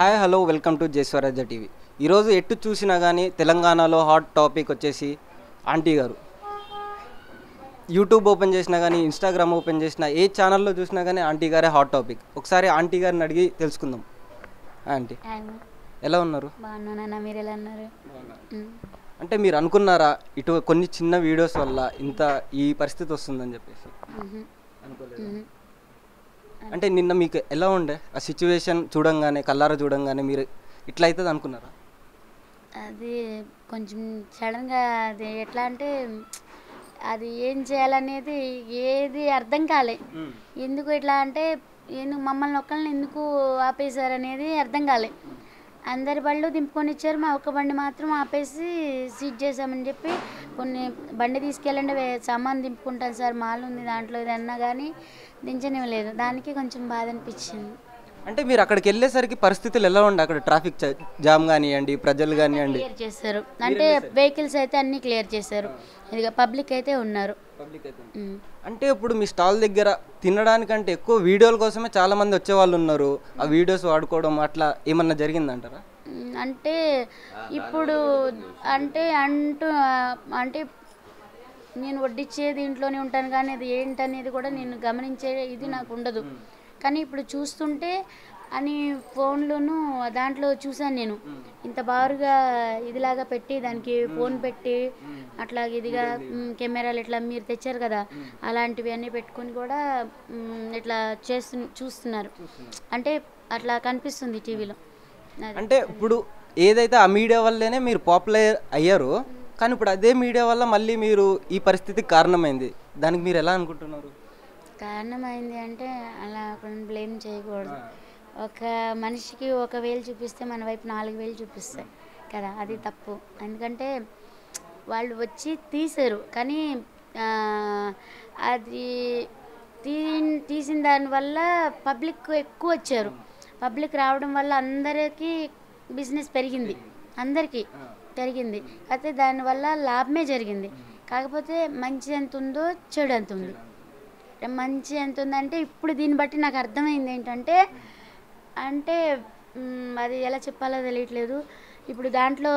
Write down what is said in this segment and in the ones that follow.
Hi hello welcome to జై స్వరాజ్య TV. ఈరోజు ఎటు చూసినా కానీ తెలంగాణలో హాట్ టాపిక్ వచ్చేసి ఆంటీ గారు. యూట్యూబ్ ఓపెన్ చేసినా కానీ, ఇన్స్టాగ్రామ్ ఓపెన్ చేసినా, ఏ ఛానల్లో చూసినా కానీ ఆంటీ గారే హాట్ టాపిక్. ఒకసారి ఆంటీ గారిని అడిగి తెలుసుకుందాం. ఆంటీ ఎలా ఉన్నారు? బాగున్నానన్నా, మీరు ఎలా ఉన్నారు? అంటే మీరు అనుకున్నారా ఇటు కొన్ని చిన్న వీడియోస్ వల్ల ఇంత ఈ పరిస్థితి వస్తుందని చెప్పేసి? అనుకోలేదు. అంటే నిన్న మీకు ఎలా ఉండే ఆ సిచ్యువేషన్ చూడంగానే, కల్లారా చూడంగానే మీరు ఇట్లా అవుతుంది అనుకున్నారా? అది కొంచెం సడన్గా అది ఎట్లా అంటే అది ఏం చేయాలనేది ఏది అర్థం కాలే. ఎందుకు ఇట్లా అంటే ఎందుకు మమ్మల్ని ఒక్కళ్ళని ఎందుకు ఆపేశారు అనేది అర్థం కాలే. అందరి బళ్ళు దింపుకొని ఇచ్చారు, మా ఒక్క బండి మాత్రం ఆపేసి సీట్ చేసామని చెప్పి కొన్ని బండి తీసుకెళ్ళండి సామాన్ దింపుకుంటాను సార్, మాల్ ఉంది దాంట్లో ఇది అన్నా కానీ దించనివ్వలేదు. దానికి కొంచెం బాధ అనిపించింది. అంటే మీరు అక్కడికి వెళ్ళేసరికి పరిస్థితులు ఎలా ఉండే? అక్కడ ట్రాఫిక్ జామ్ కానివ్వండి, ప్రజలు కానివ్వండి, క్లియర్ చేశారు. అంటే వెహికల్స్ అయితే అన్నీ క్లియర్ చేశారు. ఇదిగా పబ్లిక్ అయితే ఉన్నారు. అంటే ఇప్పుడు మీ స్టాల్ దగ్గర తినడానికంటే ఎక్కువ వీడియోల కోసమే చాలా మంది వచ్చేవాళ్ళు ఉన్నారు. ఆ వీడియోస్ వాడుకోవడం అట్లా ఏమన్నా జరిగిందంటారా? అంటే ఇప్పుడు అంటే నేను వడ్డిచ్చే దీంట్లోనే ఉంటాను, కానీ అది ఏంటనేది కూడా నేను గమనించే ఇది నాకు ఉండదు. కానీ ఇప్పుడు చూస్తుంటే అని ఫోన్లోను దాంట్లో చూసాను నేను. ఇంత బారుగా ఇదిలాగా పెట్టి దానికి ఫోన్ పెట్టి అట్లా ఇదిగా కెమెరాలు ఇట్లా మీరు తెచ్చారు కదా, అలాంటివి అన్నీ పెట్టుకొని కూడా ఇట్లా చూస్తున్నారు. అంటే అట్లా కనిపిస్తుంది టీవీలో. అంటే ఇప్పుడు ఏదైతే ఆ మీడియా వల్లేనే మీరు పాపులర్ అయ్యారు, కానీ ఇప్పుడు అదే మీడియా వల్ల మళ్ళీ మీరు ఈ పరిస్థితికి కారణమైంది. దానికి మీరు ఎలా అనుకుంటున్నారు? కారణమైంది అంటే అలా బ్లేమ్ చేయకూడదు. ఒక మనిషికి 1,000 చూపిస్తే మన వైపు 4,000 చూపిస్తాయి కదా, అది తప్పు. ఎందుకంటే వాళ్ళు వచ్చి తీశారు, కానీ అది తీసిన దానివల్ల పబ్లిక్ ఎక్కువ వచ్చారు. పబ్లిక్ రావడం వల్ల అందరికీ బిజినెస్ పెరిగింది, అందరికీ పెరిగింది. అయితే దానివల్ల లాభమే జరిగింది. కాకపోతే మంచి ఎంత ఉందో చెడు ఎంత ఉంది. మంచి ఎంత ఉందంటే ఇప్పుడు దీన్ని బట్టి నాకు అర్థమైంది ఏంటంటే అది ఎలా చెప్పాలో తెలియట్లేదు. ఇప్పుడు దాంట్లో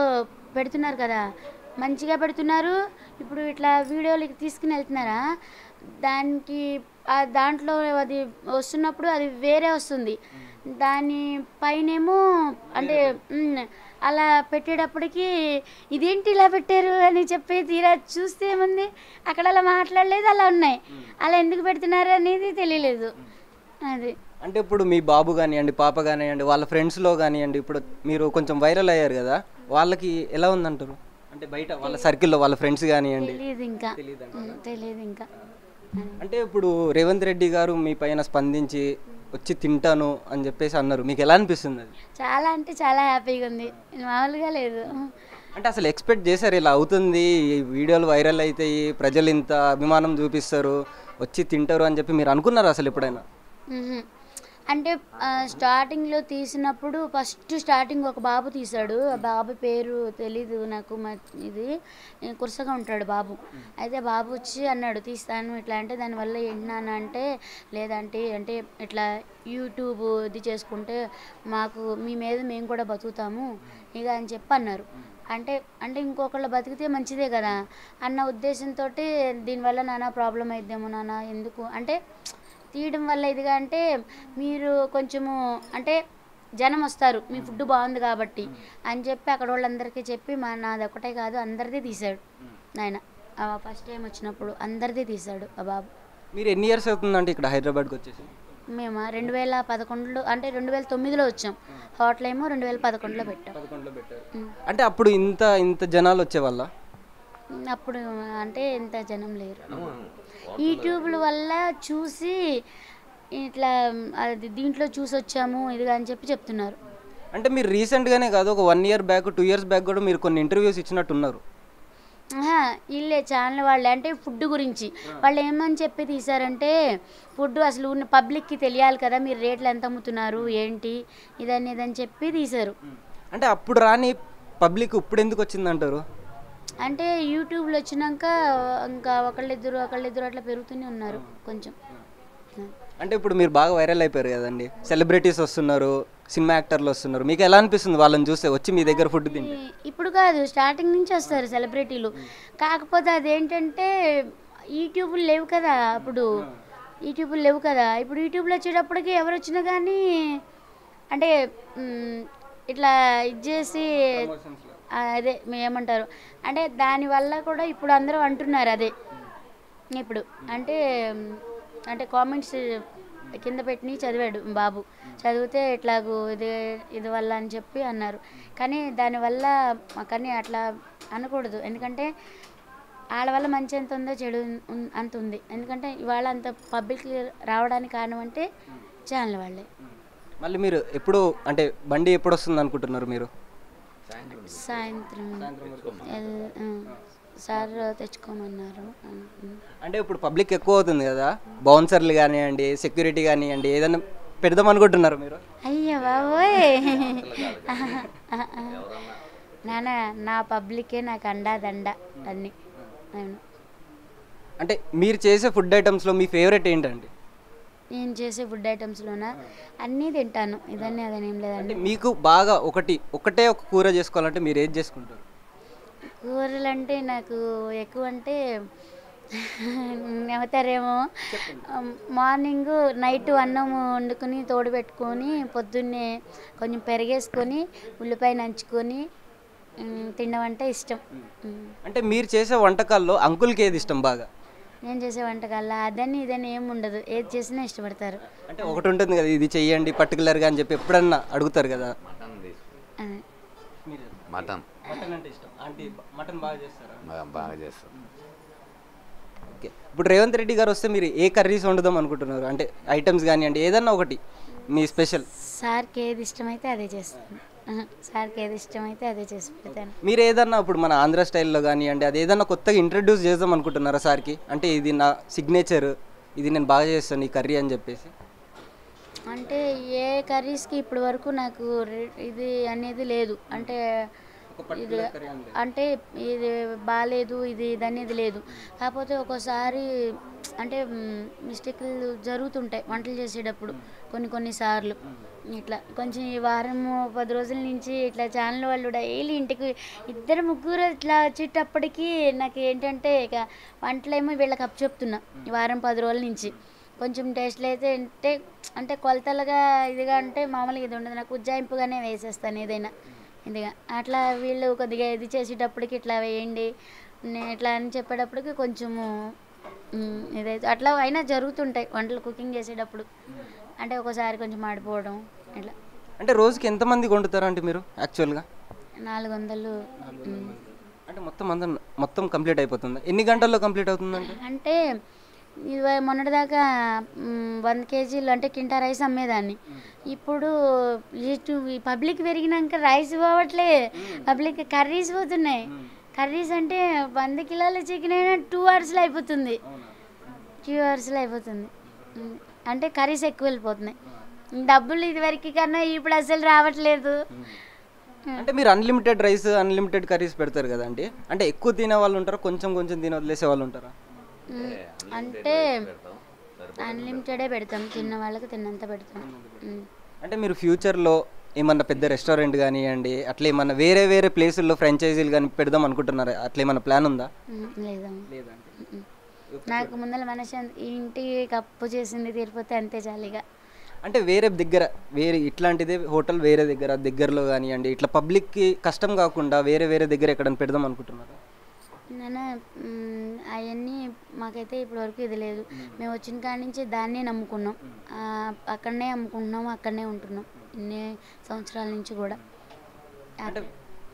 పెడుతున్నారు కదా, మంచిగా పెడుతున్నారు. ఇప్పుడు ఇట్లా వీడియోలకి తీసుకుని వెళ్తున్నారా, దానికి దాంట్లో అది వస్తున్నప్పుడు అది వేరే వస్తుంది. దాని పైనేమో అంటే అలా పెట్టేటప్పటికి ఇదేంటి ఇలా పెట్టారు అని చెప్పి తీరా చూస్తే ఏముంది, అక్కడ అలా మాట్లాడలేదు, అలా ఉన్నాయి. అలా ఎందుకు పెడుతున్నారు అనేది తెలియలేదు. అది అంటే ఇప్పుడు మీ బాబు కానివ్వండి, పాప కానివ్వండి, వాళ్ళ ఫ్రెండ్స్లో కానివ్వండి, ఇప్పుడు మీరు కొంచెం వైరల్ అయ్యారు కదా, వాళ్ళకి ఎలా ఉందంటారు? అంటే బయట వాళ్ళ సర్కిల్లో వాళ్ళ ఫ్రెండ్స్ కానివ్వండి. తెలియదు ఇంకా. అంటే ఇప్పుడు రేవంత్ రెడ్డి గారు మీ పైన స్పందించి వచ్చి తింటాను అని చెప్పేసి అన్నారు, మీకు ఎలా అనిపిస్తుంది? అది చాలా అంటే చాలా హ్యాపీగా ఉంది, మామూలుగా లేదు. అంటే అసలు ఎక్స్పెక్ట్ చేశారు ఇలా అవుతుంది, ఈ వీడియోలు వైరల్ అవుతాయి, ప్రజలు ఇంత అభిమానం చూపిస్తారు, వచ్చి తింటారు అని చెప్పి మీరు అనుకున్నారు అసలు ఎప్పుడైనా? అంటే స్టార్టింగ్లో తీసినప్పుడు స్టార్టింగ్ ఒక బాబు తీశాడు. ఆ బాబు పేరు తెలీదు నాకు, ఇది కురసగా ఉంటాడు బాబు. అయితే బాబు వచ్చి అన్నాడు తీస్తాను ఇట్లా. అంటే దానివల్ల ఏంటన్నా అంటే లేదంటే అంటే ఇట్లా యూట్యూబ్ ఇది చేసుకుంటే మీ మీద మేము కూడా బతుకుతాము ఇక అని చెప్పి అన్నారు. అంటే ఇంకొకళ్ళు బతికితే మంచిదే కదా అన్న ఉద్దేశంతో దీనివల్ల నానా ప్రాబ్లం అయిద్దేమో నాన్న ఎందుకు అంటే తీయడం వల్ల ఇదిగా అంటే మీరు కొంచెము అంటే జనం వస్తారు మీ ఫుడ్ బాగుంది కాబట్టి అని చెప్పి అక్కడ వాళ్ళందరికీ చెప్పి నాది ఒకటే కాదు అందరిది తీశాడు ఆయన. ఫస్ట్ టైం వచ్చినప్పుడు అందరిది తీశాడు ఆ బాబు. మీరు ఎన్ని ఇయర్స్ అవుతుందంటే ఇక్కడ హైదరాబాద్కి వచ్చేసి? మేము 2011 అంటే 2009లో వచ్చాం. హోటల్ ఏమో 2011లో పెట్టాం. అంటే అప్పుడు ఇంత జనాలు వచ్చేవాళ్ళ? అప్పుడు అంటే ఇంత జనం లేరు. యూట్యూబ్ల వల్ల చూసి ఇట్లా అది దీంట్లో చూసి వచ్చాము ఇదిగా అని చెప్పి చెప్తున్నారు. అంటే మీరు రీసెంట్గానే కాదు, ఒక 1 year బ్యాక్ 2 years బ్యాక్ కూడా మీరు కొన్ని ఇంటర్వ్యూస్ ఇచ్చినట్టున్నారు. వీళ్ళే ఛానల్ వాళ్ళే అంటే ఫుడ్ గురించి వాళ్ళు ఏమని చెప్పి తీశారంటే ఫుడ్ అసలు ఉన్న పబ్లిక్కి తెలియాలి కదా, మీరు రేట్లు ఎంత అమ్ముతున్నారు ఏంటి ఇదని చెప్పి తీశారు. అంటే అప్పుడు రాని పబ్లిక్ ఇప్పుడు ఎందుకు వచ్చిందంటారు? అంటే యూట్యూబ్లో వచ్చినాక ఇంకా ఒకళ్ళిద్దరు అట్లా పెరుగుతూనే ఉన్నారు కొంచెం. అంటే ఇప్పుడు మీరు బాగా వైరల్ అయిపోయారు కదండి, సెలబ్రిటీస్ వస్తున్నారు, సినిమా యాక్టర్లు వస్తున్నారు, మీకు ఎలా అనిపిస్తుంది వాళ్ళని చూస్తే వచ్చి మీ దగ్గర ఫుడ్ తింటే? ఇప్పుడు కాదు, స్టార్టింగ్ నుంచి వస్తారు సెలబ్రిటీలు. కాకపోతే అదేంటంటే యూట్యూబ్లు లేవు కదా అప్పుడు, యూట్యూబ్లు లేవు కదా ఇప్పుడు. యూట్యూబ్లో వచ్చేటప్పటికి ఎవరు వచ్చినా కానీ అంటే ఇట్లా ఇది చేసి అదే ఏమంటారు అంటే దానివల్ల కూడా ఇప్పుడు అందరూ అంటున్నారు అదే. ఇప్పుడు అంటే అంటే కామెంట్స్ కింద పెట్టి చదివాడు బాబు, చదివితే ఇట్లాగూ ఇది వల్ల అని చెప్పి అన్నారు. కానీ దానివల్ల కానీ అట్లా అనకూడదు, ఎందుకంటే వాళ్ళ వల్ల మంచి ఎంత ఉందో చెడు అంత ఉంది. ఎందుకంటే ఇవాళ అంత పబ్లిక్ రావడానికి కారణం అంటే ఛానల్ వాళ్ళే. మళ్ళీ మీరు ఎప్పుడు అంటే బండి ఎప్పుడు వస్తుంది అనుకుంటున్నారు మీరు? సాయంత్రం సార్ తెచ్చుకోమన్నారు. అంటే ఇప్పుడు పబ్లిక్ ఎక్కువ అవుతుంది కదా, బౌన్సర్లు కానివ్వండి, సెక్యూరిటీ కానివ్వండి, ఏదైనా పెడదాం అనుకుంటున్నారు మీరు? అయ్యో బాబోయ్ నాన్న, నా పబ్లికే నాకు అండా దండ అన్నీ. అవును. అంటే మీరు చేసే ఫుడ్ ఐటమ్స్లో మీ ఫేవరెట్ ఏంటండి? నేను చేసే ఫుడ్ ఐటమ్స్లోనా అన్నీ తింటాను, ఇదన్నీ అదని ఏం లేదండి. అంటే మీకు బాగా ఒకటే ఒక కూర చేసుకోవాలంటే మీరు ఏది చేసుకుంటారు? కూరలు అంటే నాకు ఎక్కువ అంటే నవ్వుతారేమో, మార్నింగ్ నైట్ అన్నం వండుకొని తోడు పెట్టుకొని పొద్దున్నే కొంచెం పెరిగేసుకొని ఉల్లిపాయ నంచుకొని తినడం అంటే ఇష్టం. అంటే మీరు చేసే వంటకాల్లో అంకుల్కి ఏది ఇష్టం బాగా? నేను చేసే వంటకాల్లో అదని ఇదని ఏమి ఉండదు, ఏది చేసినా ఇష్టపడతారు. అంటే ఒకటి ఉంటుంది కదా, ఇది చెయ్యండి పర్టికులర్గా అని చెప్పి ఎప్పుడన్నా అడుగుతారు కదా? మటన్ మటన్ అంటే ఇష్టం. ఆంటీ మటన్ బాగా చేస్తారా? బాగా చేస్తాం. ఓకే, ఇప్పుడు రేవంత్ రెడ్డి గారు వస్తే మీరు ఏ కర్రీస్ వండుదాం అనుకుంటున్నారు? అంటే ఐటమ్స్ కానివ్వండి, ఏదన్నా ఒకటి మీ స్పెషల్. సార్కి ఏది ఇష్టమైతే అదే చేస్తాను, సార్కి ఏది ఇష్టమైతే అదే చేసి పెడతాను. మీరు ఏదన్నా ఇప్పుడు మన ఆంధ్ర స్టైల్లో కానివ్వండి, అది ఏదన్నా కొత్తగా ఇంట్రడ్యూస్ చేద్దాం అనుకుంటున్నారా సార్కి? అంటే ఇది నా సిగ్నేచర్, ఇది నేను బాగా చేస్తాను ఈ కర్రీ అని చెప్పేసి. అంటే ఏ కర్రీస్కి ఇప్పటి వరకు నాకు ఇది అనేది లేదు, అంటే ఇది అంటే ఇది బాగాలేదు ఇది అనేది లేదు. కాకపోతే ఒక్కోసారి అంటే మిస్టేక్లు జరుగుతుంటాయి వంటలు చేసేటప్పుడు కొన్నిసార్లు. ఇట్లా కొంచెం ఈ వారం 10 రోజుల నుంచి ఇట్లా ఛానల్ వాళ్ళు డైలీ ఇంటికి 2-3 ఇట్లా వచ్చేటప్పటికి నాకు ఏంటంటే ఇక వంటలేమో వీళ్ళకి అప్పచెప్తున్నా ఈ వారం 10 రోజుల నుంచి. కొంచెం టేస్ట్లు అయితే అంటే కొలతలుగా ఇదిగా అంటే మామూలుగా ఇది ఉండదు, నాకు ఉజ్జాయింపుగానే వేసేస్తాను ఏదైనా ఇదిగా. అట్లా వీళ్ళు కొద్దిగా ఇది చేసేటప్పటికి ఇట్లా వేయండి ఇట్లా అని చెప్పేటప్పటికి కొంచెము ఇదైతే అట్లా అయినా జరుగుతుంటాయి వంటలు కుకింగ్ చేసేటప్పుడు. అంటే ఒకసారి కొంచెం మాడిపోవడం ఇట్లా. అంటే రోజుకి ఎంతమంది వండుతారా అంటే మీరు యాక్చువల్గా? 400. అంటే మొత్తం కంప్లీట్ అయిపోతుంది? ఎన్ని గంటల్లో కంప్లీట్ అవుతుందంటే? అంటే మొన్నటిదాకా 100 కేజీలు అంటే కింటా రైస్ అమ్మేదాన్ని. ఇప్పుడు ఈ పబ్లిక్ పెరిగినాక రైస్ పోవట్లే, పబ్లిక్ కర్రీస్ పోతున్నాయి. కర్రీస్ అంటే 100 కిలోల చికెన్ అయినా 2 అవర్స్లో అయిపోతుంది, 2 అవర్స్లో అయిపోతుంది. అంటే కర్రీస్ ఎక్కువ వెళ్ళిపోతున్నాయి. డబ్బులు ఇదివరకు కన్నా ఇప్పుడు అసలు రావట్లేదు. అంటే మీరు అన్లిమిటెడ్ రైస్ అన్లిమిటెడ్ కర్రీస్ పెడతారు కదండి, అంటే ఎక్కువ తినే వాళ్ళు ఉంటారా, కొంచెం తిని వదిలేసే వాళ్ళు ఉంటారా? అంటే అన్లిమిటెడే పెడతాం, తిన్న వాళ్ళకి తిన్నంత పెడతాం. అంటే మీరు ఫ్యూచర్లో ఏమన్నా పెద్ద రెస్టారెంట్ కానివ్వండి, అట్లా ఏమన్నా వేరే ప్లేసుల్లో ఫ్రాంచైజీలు కానీ పెడదాం అనుకుంటున్నారా? అట్లా ఏమన్నా ప్లాన్ ఉందా? లేదా. నాకు ముందర మనశ్శాంతి, ఇంటి కప్పు చేసింది తీరిపోతే అంతే జాలీగా. అంటే వేరే ఇట్లాంటిదే హోటల్ దగ్గరలో కానివ్వండి, ఇట్లా పబ్లిక్కి కష్టం కాకుండా వేరే దగ్గర ఎక్కడైనా పెడదాం అనుకుంటున్నారా? నేను అవన్నీ మాకైతే ఇప్పటివరకు ఇది లేదు. మేము వచ్చిన కాడి నుంచి దాన్నే నమ్ముకున్నాం, అక్కడనే అమ్ముకుంటున్నాము, అక్కడనే ఉంటున్నాం ఇన్ని సంవత్సరాల నుంచి కూడా. అంటే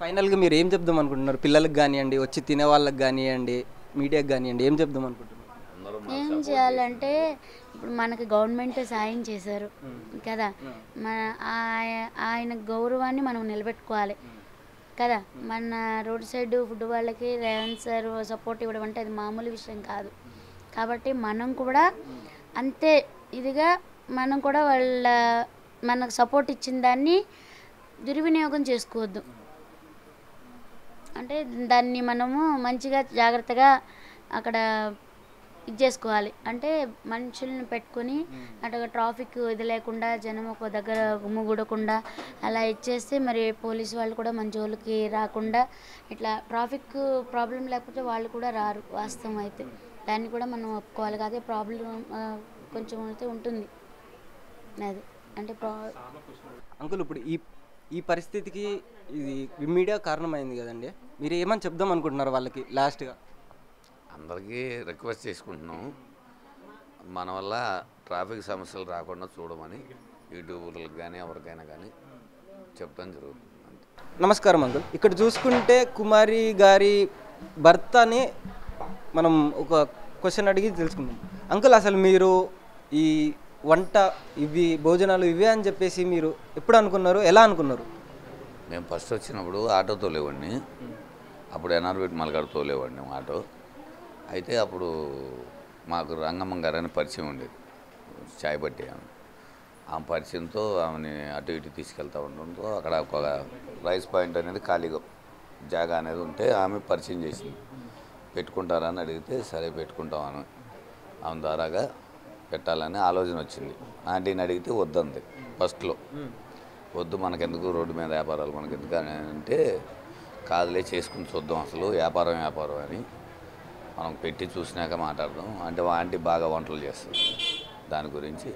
ఫైనల్గా మీరు ఏం చెప్దాం అనుకుంటున్నారు పిల్లలకు కానివ్వండి, వచ్చి తినే వాళ్ళకి కానివ్వండి, మీడియాకి కానివ్వండి, ఏం చెప్దాం అనుకుంటున్నారు? ఏం చేయాలంటే ఇప్పుడు మనకి గవర్నమెంట్ సాయం చేశారు కదా, ఆయన గౌరవాన్ని మనం నిలబెట్టుకోవాలి కదా. మన రోడ్ సైడ్ ఫుడ్ వాళ్ళకి రేవంత్ సార్ సపోర్ట్ ఇవ్వడం అంటే అది మామూలు విషయం కాదు. కాబట్టి మనం కూడా అంతే ఇదిగా మనం కూడా మనకు సపోర్ట్ ఇచ్చిన దాన్ని దుర్వినియోగం చేసుకోవద్దు. అంటే దాన్ని మనము మంచిగా జాగ్రత్తగా అక్కడ ఇది చేసుకోవాలి. అంటే మనుషుల్ని పెట్టుకొని అటు ట్రాఫిక్ ఇది లేకుండా జనం ఒక దగ్గర గుమిగూడకుండా అలా ఇచ్చేస్తే మరి పోలీసు వాళ్ళు కూడా మన జోలికి రాకుండా ఇట్లా ట్రాఫిక్ ప్రాబ్లం లేకపోతే వాళ్ళు కూడా రారు. వాస్తవం అయితే దాన్ని కూడా మనం ఒప్పుకోవాలి. అదే ప్రాబ్లం కొంచెం అయితే ఉంటుంది. అది అంటే అంకుల్ ఇప్పుడు ఈ పరిస్థితికి ఇది మీడియా కారణమైంది కదండి, మీరు ఏమని చెప్దాం అనుకుంటున్నారు వాళ్ళకి లాస్ట్గా? అందరికీ రిక్వెస్ట్ చేసుకుంటున్నాం, మన వల్ల ట్రాఫిక్ సమస్యలు రాకుండా చూడమని యూట్యూబర్లకు కానీ ఎవరికైనా కానీ చెప్తాం జరుగుతుంది. నమస్కారం అంకుల్. ఇక్కడ చూసుకుంటే కుమారి గారి భర్తని మనం ఒక క్వశ్చన్ అడిగి తెలుసుకుందాం. అంకుల్, అసలు మీరు ఈ వంట ఇవి భోజనాలు ఇవే అని చెప్పేసి మీరు ఎప్పుడు అనుకున్నారు, ఎలా అనుకున్నారు? మేము ఫస్ట్ వచ్చినప్పుడు ఆటో తోలేవాడిని. అప్పుడు ఎన్ఆర్బిట్ మలగాడు తోలేవాడిని ఆటో. అయితే అప్పుడు మాకు రంగమ్మ గారని పరిచయం ఉండేది, చాయ్ పట్టి ఆమె. ఆ పరిచయంతో ఆమెని అటు ఇటు తీసుకెళ్తూ ఉండడంతో అక్కడ ఒక రైస్ పాయింట్ అనేది ఖాళీగా జాగా అనేది ఉంటే ఆమె పరిచయం చేసింది. పెట్టుకుంటారా అని అడిగితే సరే పెట్టుకుంటామని ఆమె ద్వారాగా పెట్టాలని ఆలోచన వచ్చింది. ఆంటీని అడిగితే వద్దంది ఫస్ట్లో. వద్దు, మనకెందుకు రోడ్డు మీద వ్యాపారాలు మనకెందుకు అని అంటే, కాదులే చేసుకుని చూద్దాం, అసలు వ్యాపారం అని మనం పెట్టి చూసినాక మాట్లాడదాం అంటే ఆంటీ బాగా వంటలు చేస్తుంది, దాని గురించి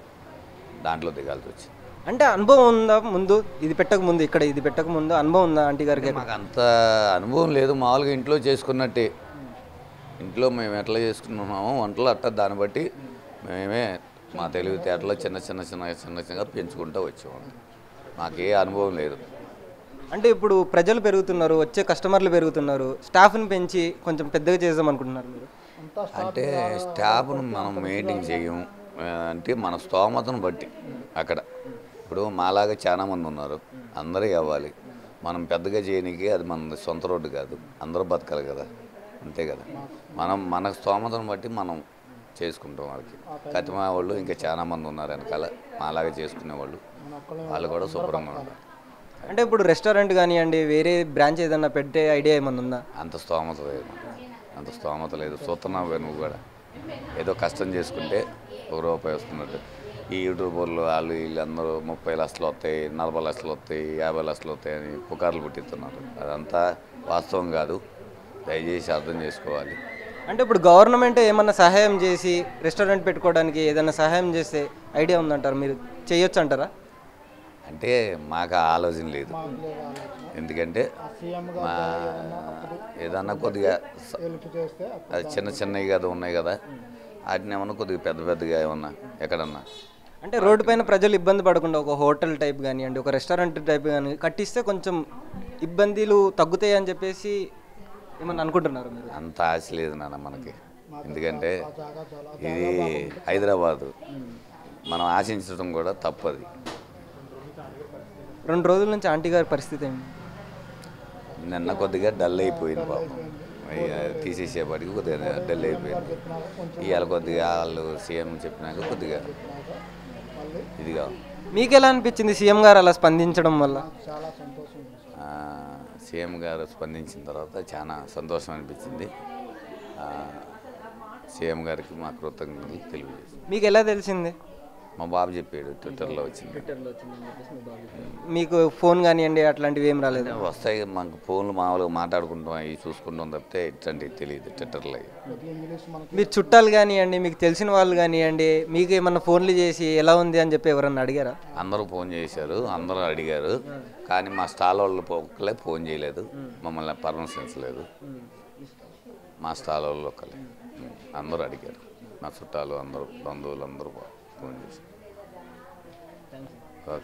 దాంట్లో దిగాల్సి వచ్చింది. అంటే అనుభవం ఉందా ముందు, ఇది పెట్టక ముందు, ఇక్కడ ఇది పెట్టక ముందు అనుభవం ఉందా ఆంటీ గారికి? మాకు అంత అనుభవం లేదు, మామూలుగా ఇంట్లో చేసుకున్నట్టే. ఇంట్లో మేము ఎట్లా చేసుకున్నామో వంటలు అట్ట దాన్ని బట్టి మేమే మా తెలివితేటలో చిన్నగా పెంచుకుంటూ వచ్చాము. మాకే అనుభవం లేదు. అంటే ఇప్పుడు ప్రజలు పెరుగుతున్నారు, వచ్చే కస్టమర్లు పెరుగుతున్నారు, స్టాఫ్ని పెంచి కొంచెం పెద్దగా చేద్దాం అనుకుంటున్నారు మీరు? అంటే స్టాఫ్ను మనం మెయింటైన్ చేయము, అంటే మన స్తోమతను బట్టి. అక్కడ ఇప్పుడు మాలాగా చాలామంది ఉన్నారు, అందరూ ఇవ్వాలి. మనం పెద్దగా చేయడానికి అది మన సొంత రోడ్డు కాదు, అందరూ బతకాలి కదా, అంతే కదా. మన స్తోమతను బట్టి మనం చేసుకుంటాం. వాళ్ళకి కతిమా వాళ్ళు ఇంకా చాలామంది ఉన్నారు వెనకాల మాలాగా చేసుకునేవాళ్ళు, వాళ్ళు కూడా శుభ్రంగా ఉన్నారు. అంటే ఇప్పుడు రెస్టారెంట్ కానివ్వండి, వేరే బ్రాంచ్ ఏదన్నా పెట్టే ఐడియా ఏమన్నా ఉందా? అంత స్తోమత లేదు. చూస్తున్నావు నువ్వు కూడా, ఏదో కష్టం చేసుకుంటే ₹1 వస్తున్నట్టు. ఈ యూట్యూబర్లు వాళ్ళు వీళ్ళందరూ 30 లక్షలు వస్తాయి, 40 లక్షలు వస్తాయి, 50 లక్షలు వస్తాయి అని పుకార్లు పుట్టిస్తున్నారు. అదంతా వాస్తవం కాదు, దయచేసి అర్థం చేసుకోవాలి. అంటే ఇప్పుడు గవర్నమెంట్ ఏమన్నా సహాయం చేసి రెస్టారెంట్ పెట్టుకోవడానికి ఏదైనా సహాయం చేస్తే ఐడియా ఉందంటారు, మీరు చేయొచ్చు అంటారా? అంటే మాకు ఆలోచన లేదు, ఎందుకంటే మా ఏదన్నా కొద్దిగా అది చిన్నవి కదా ఉన్నాయి కదా, వాటిని ఏమన్నా కొద్దిగా పెద్దగా ఏమన్నా ఎక్కడన్నా అంటే రోడ్డు పైన ప్రజలు ఇబ్బంది పడకుండా ఒక హోటల్ టైప్ కానివ్వండి, ఒక రెస్టారెంట్ టైప్ కానీ కట్టిస్తే కొంచెం ఇబ్బందులు తగ్గుతాయి అని చెప్పేసి ఏమన్నా అనుకుంటున్నారు మీరు? అంత ఆశ లేదు నాన్న మనకి, ఎందుకంటే ఇది హైదరాబాదు, మనం ఆశించడం కూడా తప్పది. 2 రోజుల నుంచి ఆంటీ గారి పరిస్థితి ఏంటి? నిన్న కొద్దిగా డల్ అయిపోయింది పాపం, తీసేసేపటికి కొద్దిగా డల్ అయిపోయింది. ఇవాళ కొద్దిగా వాళ్ళు సీఎం చెప్పినాక కొద్దిగా ఇదిగా. మీకు ఎలా అనిపించింది సీఎం గారు అలా స్పందించడం వల్ల? సీఎం గారు స్పందించిన తర్వాత చాలా సంతోషం అనిపించింది. సీఎం గారికి మా కృతజ్ఞతలు తెలియజేసింది. మీకు ఎలా తెలిసింది? మా బాబు చెప్పాడు, ట్విట్టర్లో వచ్చింది. మీకు ఫోన్ కానివ్వండి అట్లాంటివి ఏం రాలేదు? వస్తాయి, మాకు ఫోన్లు మామూలుగా మాట్లాడుకుంటాం, అవి చూసుకుంటాం తప్పితే ఇట్లాంటివి తెలియదు ట్విట్టర్లో. మీరు చుట్టాలు కానివ్వండి, మీకు తెలిసిన వాళ్ళు కానివ్వండి, మీకు ఏమన్నా ఫోన్లు చేసి ఎలా ఉంది అని చెప్పి ఎవరన్నా అడిగారా? అందరూ ఫోన్ చేశారు, అందరూ అడిగారు, కానీ మా స్టాల్ వాళ్ళు ఒక్కలే ఫోన్ చేయలేదు, మమ్మల్ని పర్మిషన్స్ మా స్టాల్ వాళ్ళు ఒక్కలే, అందరూ అడిగారు. మా చుట్టాలు అందరూ, బంధువులు అందరూ ఫోన్ చేశారు.